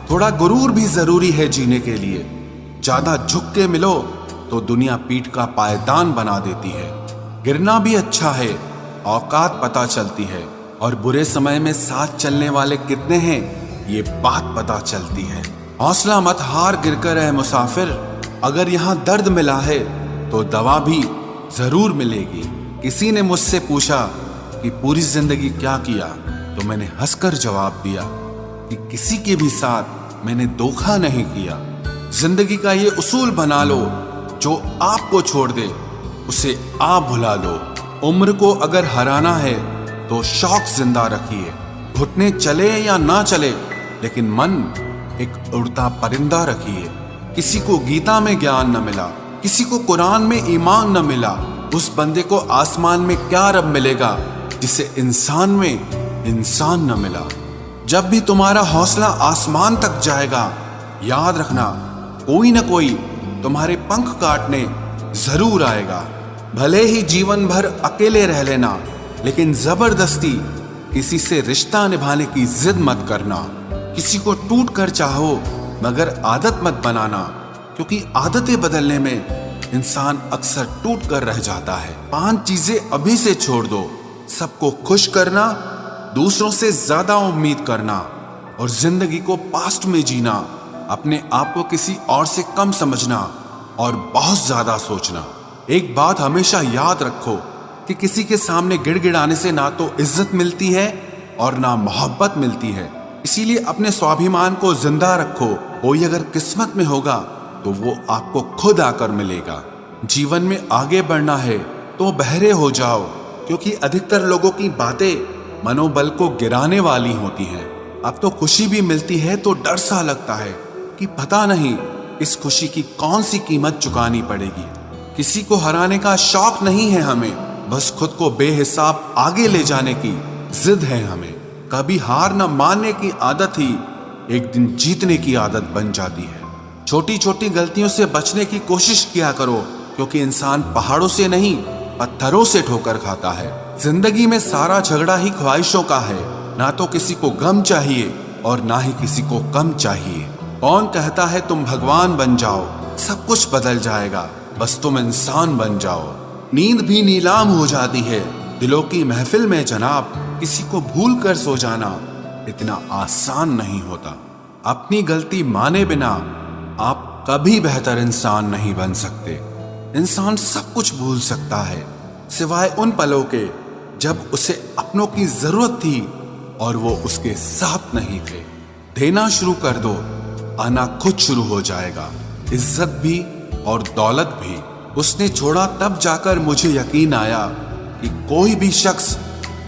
थोड़ा गुरूर भी जरूरी है जीने के लिए। ज्यादा झुक के मिलो तो दुनिया पीठ का पायदान बना देती है। गिरना भी अच्छा है, औकात पता चलती है, और बुरे समय में साथ चलने वाले कितने हैं ये बात पता चलती है। हौसला मत हार, गिरकर है मुसाफिर। अगर यहाँ दर्द मिला है तो दवा भी जरूर मिलेगी। किसी ने मुझसे पूछा कि पूरी जिंदगी क्या किया, तो मैंने हंसकर जवाब दिया कि किसी के भी साथ मैंने धोखा नहीं किया। जिंदगी का ये उसूल बना लो, जो आपको छोड़ दे उसे आप भुला लो। उम्र को अगर हराना है तो शौक जिंदा रखिए। घुटने चले या ना चले, लेकिन मन एक उड़ता परिंदा रखिए। किसी को गीता में ज्ञान न मिला, किसी को कुरान में ईमान न मिला, उस बंदे को आसमान में क्या रब मिलेगा जिसे इंसान में इंसान न मिला। जब भी तुम्हारा हौसला आसमान तक जाएगा, याद रखना कोई न कोई तुम्हारे पंख काटने जरूर आएगा। भले ही जीवन भर अकेले रह लेना, लेकिन जबरदस्ती किसी से रिश्ता निभाने की जिद मत करना। किसी को टूट कर चाहो, मगर आदत मत बनाना, क्योंकि आदतें बदलने में इंसान अक्सर टूट कर रह जाता है। 5 चीजें अभी से छोड़ दो। सबको खुश करना, दूसरों से ज्यादा उम्मीद करना, और जिंदगी को पास्ट में जीना। अपने आप को किसी और से कम समझना और बहुत ज्यादा सोचना। एक बात हमेशा याद रखो कि किसी के सामने गिड़गिड़ाने से ना तो इज्जत मिलती है और ना मोहब्बत मिलती है। इसीलिए अपने स्वाभिमान को जिंदा रखो। कोई अगर किस्मत में होगा तो वो आपको खुद आकर मिलेगा। जीवन में आगे बढ़ना है तो बहरे हो जाओ, क्योंकि अधिकतर लोगों की बातें मनोबल को गिराने वाली होती हैं। अब तो खुशी भी मिलती है तो डर सा लगता है कि पता नहीं इस खुशी की कौन सी कीमत चुकानी पड़ेगी। किसी को हराने का शौक नहीं है हमें, बस खुद को बेहिसाब आगे ले जाने की जिद है हमें। कभी हार न मानने की आदत ही एक दिन जीतने की आदत बन जाती है। छोटी छोटी गलतियों से बचने की कोशिश किया करो, क्योंकि इंसान पहाड़ों से नहीं पत्थरों से ठोकर खाता है। जिंदगी में सारा झगड़ा ही ख्वाहिशों का है। ना तो किसी को गम चाहिए और ना ही किसी को कम चाहिए। कौन कहता है तुम भगवान बन जाओ, सब कुछ बदल जाएगा, बस तुम इंसान बन जाओ। नींद भी नीलाम हो जाती है दिलों की महफिल में जनाब। किसी को भूल कर सो जाना इतना आसान नहीं होता। अपनी गलती माने बिना आप कभी बेहतर इंसान नहीं बन सकते। इंसान सब कुछ भूल सकता है, सिवाय उन पलों के जब उसे अपनों की जरूरत थी और वो उसके साथ नहीं थे। देना शुरू कर दो, आना खुद शुरू हो जाएगा। इज्जत भी और दौलत भी। उसने छोड़ा तब जाकर मुझे यकीन आया कि कोई भी शख्स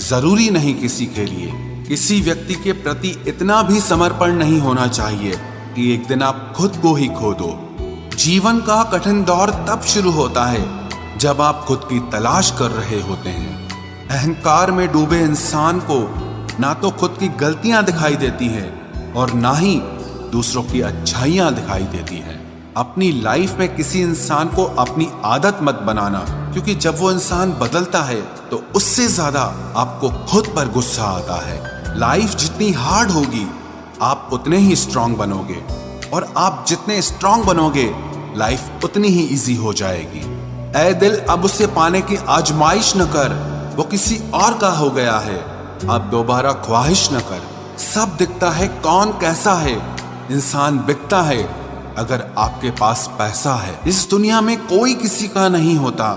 जरूरी नहीं किसी के लिए। किसी व्यक्ति के प्रति इतना भी समर्पण नहीं होना चाहिए कि एक दिन आप खुद को ही खो दो। जीवन का कठिन दौर तब शुरू होता है जब आप खुद की तलाश कर रहे होते हैं। अहंकार में डूबे इंसान को ना तो खुद की गलतियां दिखाई देती हैं और ना ही दूसरों की अच्छाइयां दिखाई देती हैं। अपनी लाइफ में किसी इंसान को अपनी आदत मत बनाना, क्योंकि जब वो इंसान बदलता है तो उससे ज्यादा आपको खुद पर गुस्सा आता है। लाइफ जितनी हार्ड होगी आप उतने ही स्ट्रांग बनोगे, और आप जितने स्ट्रांग बनोगे लाइफ उतनी ही इजी हो जाएगी। ऐ दिल अब उसे पाने की आजमाइश न कर, वो किसी और का हो गया है, अब दोबारा ख्वाहिश न कर। सब दिखता है कौन कैसा है, इंसान बिकता है अगर आपके पास पैसा है। इस दुनिया में कोई किसी का नहीं होता,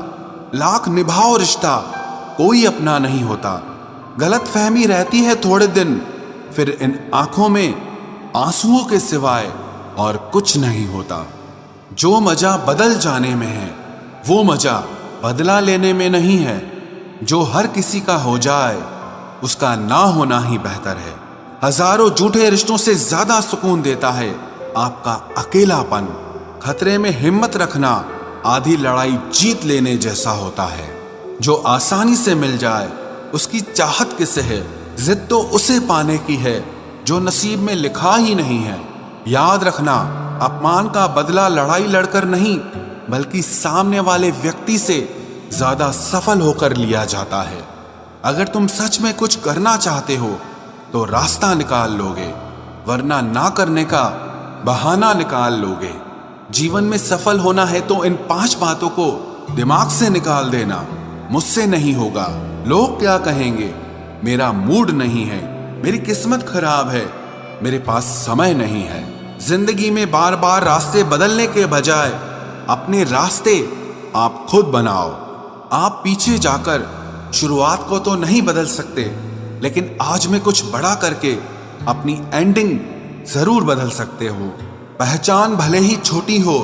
लाख निभाओ रिश्ता कोई अपना नहीं होता। गलत फहमी रहती है थोड़े दिन, फिर इन आंखों में आंसुओं के सिवाय और कुछ नहीं होता। जो मजा बदल जाने में है वो मजा बदला लेने में नहीं है। जो हर किसी का हो जाए उसका ना होना ही बेहतर है। हजारों झूठे रिश्तों से ज्यादा सुकून देता है आपका अकेलापन। खतरे में हिम्मत रखना आधी लड़ाई जीत लेने जैसा होता है। जो आसानी से मिल जाए उसकी चाहत किसे है, जिद तो उसे पाने की है जो नसीब में लिखा ही नहीं है। याद रखना, अपमान का बदला लड़ाई लड़कर नहीं बल्कि सामने वाले व्यक्ति से ज्यादा सफल होकर लिया जाता है। अगर तुम सच में कुछ करना चाहते हो तो रास्ता निकाल लोगे, वरना ना करने का बहाना निकाल लोगे। जीवन में सफल होना है तो इन 5 बातों को दिमाग से निकाल देना। मुझसे नहीं होगा, लोग क्या कहेंगे, मेरा मूड नहीं है, मेरी किस्मत खराब है, मेरे पास समय नहीं है। जिंदगी में बार बार रास्ते बदलने के बजाय अपने रास्ते आप खुद बनाओ। आप पीछे जाकर शुरुआत को तो नहीं बदल सकते, लेकिन आज में कुछ बड़ा करके अपनी एंडिंग जरूर बदल सकते हो। पहचान भले ही छोटी हो,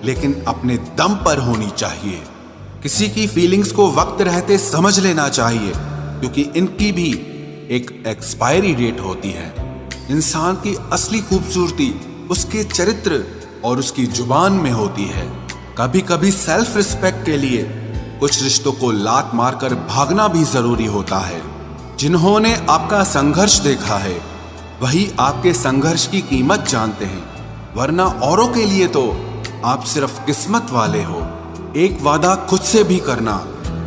लेकिन अपने दम पर होनी चाहिए। किसी की फीलिंग्स को वक्त रहते समझ लेना चाहिए, क्योंकि इनकी भी एक एक्सपायरी डेट होती है। इंसान की असली खूबसूरती उसके चरित्र और उसकी जुबान में होती है। कभी कभी सेल्फ रिस्पेक्ट के लिए कुछ रिश्तों को लात मारकर भागना भी जरूरी होता है। जिन्होंने आपका संघर्ष देखा है वही आपके संघर्ष की कीमत जानते हैं, वरना औरों के लिए तो आप सिर्फ किस्मत वाले हो। एक वादा खुद से भी करना,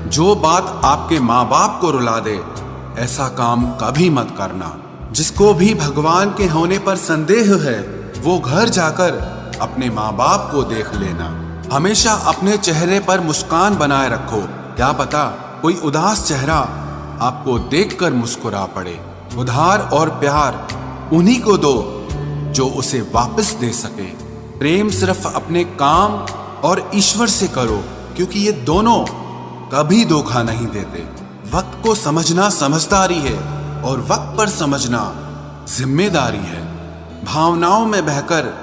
जो बात आपके माँ बाप को रुला दे ऐसा काम कभी मत करना। जिसको भी भगवान के होने पर संदेह है वो घर जाकर अपने माँ बाप को देख लेना। हमेशा अपने चेहरे पर मुस्कान बनाए रखो, क्या पता कोई उदास चेहरा आपको देखकर मुस्कुरा पड़े। उधार और प्यार उन्हीं को दो जो उसे वापस दे सके। प्रेम सिर्फ अपने काम और ईश्वर से करो, क्योंकि ये दोनों कभी धोखा नहीं देते। वक्त को समझना समझदारी है और वक्त पर समझना जिम्मेदारी है। भावनाओं में बहकर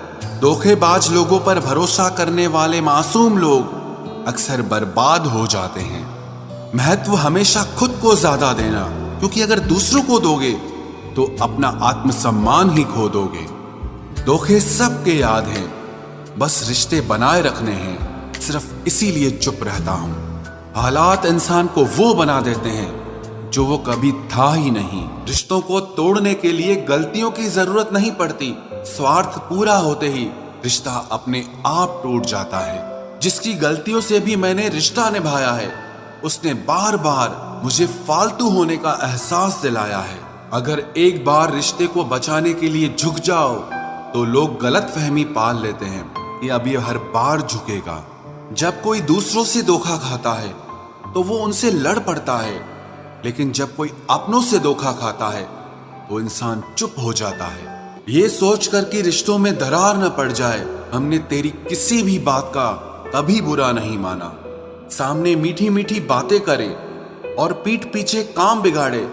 धोखेबाज लोगों पर भरोसा करने वाले मासूम लोग अक्सर बर्बाद हो जाते हैं। महत्व हमेशा खुद को ज्यादा देना, क्योंकि अगर दूसरों को दोगे तो अपना आत्मसम्मान ही खो दोगे। धोखे सबके याद हैं, बस रिश्ते बनाए रखने हैं, सिर्फ इसीलिए चुप रहता हूं। हालात इंसान को वो बना देते हैं जो वो कभी था ही नहीं। रिश्तों को तोड़ने के लिए गलतियों की जरूरत नहीं पड़ती, स्वार्थ पूरा होते ही रिश्ता अपने आप टूट जाता है। जिसकी गलतियों से भी मैंने रिश्ता निभाया है उसने बार बार मुझे फालतू होने का एहसास दिलाया है। अगर एक बार रिश्ते को बचाने के लिए झुक जाओ तो लोग गलत फहमी पाल लेते हैं कि अब ये हर बार झुकेगा। जब कोई दूसरों से धोखा खाता है तो वो उनसे लड़ पड़ता है, लेकिन जब कोई अपनों से धोखा खाता है तो इंसान चुप हो जाता है। ये सोचकर कि रिश्तों में दरार न पड़ जाए, हमने तेरी किसी भी बात का कभी बुरा नहीं माना। सामने मीठी मीठी बातें करे और पीठ पीछे काम बिगाड़े,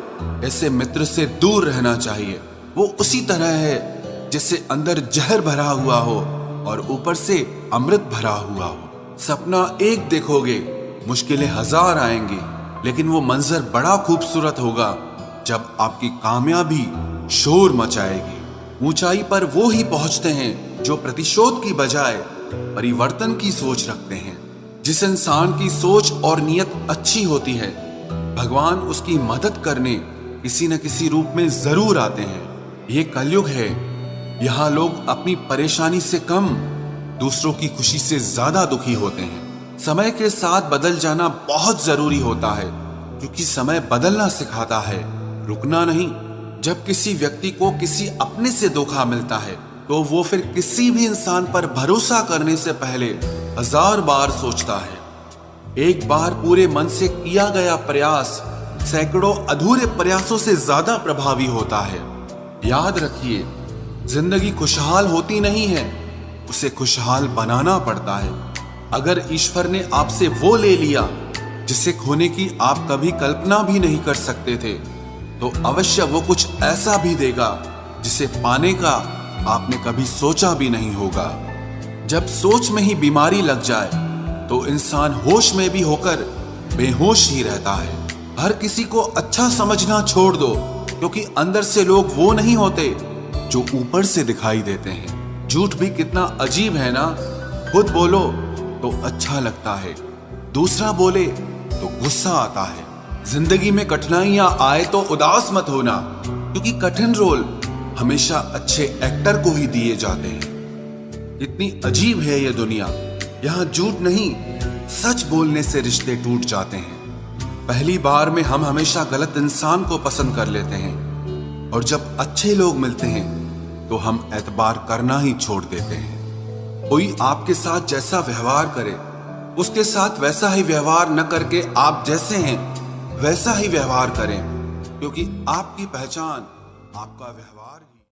ऐसे मित्र से दूर रहना चाहिए। वो उसी तरह है जैसे अंदर जहर भरा हुआ हो और ऊपर से अमृत भरा हुआ हो। सपना एक देखोगे, मुश्किलें 1000 आएंगी, लेकिन वो मंजर बड़ा खूबसूरत होगा जब आपकी कामयाबी शोर मचाएगी। ऊंचाई पर वो ही पहुंचते हैं जो प्रतिशोध की बजाय परिवर्तन की सोच रखते हैं। जिस इंसान की सोच और नियत अच्छी होती है, भगवान उसकी मदद करने किसी न किसी रूप में जरूर आते हैं। ये कलयुग है, यहाँ लोग अपनी परेशानी से कम दूसरों की खुशी से ज्यादा दुखी होते हैं। समय के साथ बदल जाना बहुत जरूरी होता है, क्योंकि समय बदलना सिखाता है, रुकना नहीं। जब किसी व्यक्ति को किसी अपने से धोखा मिलता है तो वो फिर किसी भी इंसान पर भरोसा करने से पहले 1000 बार सोचता है। एक बार पूरे मन से किया गया प्रयास सैकड़ों अधूरे प्रयासों से ज्यादा प्रभावी होता है। याद रखिए, जिंदगी खुशहाल होती नहीं है, उसे खुशहाल बनाना पड़ता है। अगर ईश्वर ने आपसे वो ले लिया जिसे खोने की आप कभी कल्पना भी नहीं कर सकते थे, तो अवश्य वो कुछ ऐसा भी देगा जिसे पाने का आपने कभी सोचा भी नहीं होगा। जब सोच में ही बीमारी लग जाए तो इंसान होश में भी होकर बेहोश ही रहता है। हर किसी को अच्छा समझना छोड़ दो, क्योंकि अंदर से लोग वो नहीं होते जो ऊपर से दिखाई देते हैं। झूठ भी कितना अजीब है ना, खुद बोलो तो अच्छा लगता है, दूसरा बोले तो गुस्सा आता है। जिंदगी में कठिनाइयां आए तो उदास मत होना, क्योंकि कठिन रोल हमेशा अच्छे एक्टर को ही दिए जाते हैं। इतनी अजीब है ये दुनिया, यहाँ झूठ नहीं सच बोलने से रिश्ते टूट जाते हैं। पहली बार में हम हमेशा गलत इंसान को पसंद कर लेते हैं, और जब अच्छे लोग मिलते हैं तो हम एतबार करना ही छोड़ देते हैं। कोई आपके साथ जैसा व्यवहार करे, उसके साथ वैसा ही व्यवहार न करके आप जैसे हैं वैसा ही व्यवहार करें, क्योंकि आपकी पहचान आपका व्यवहार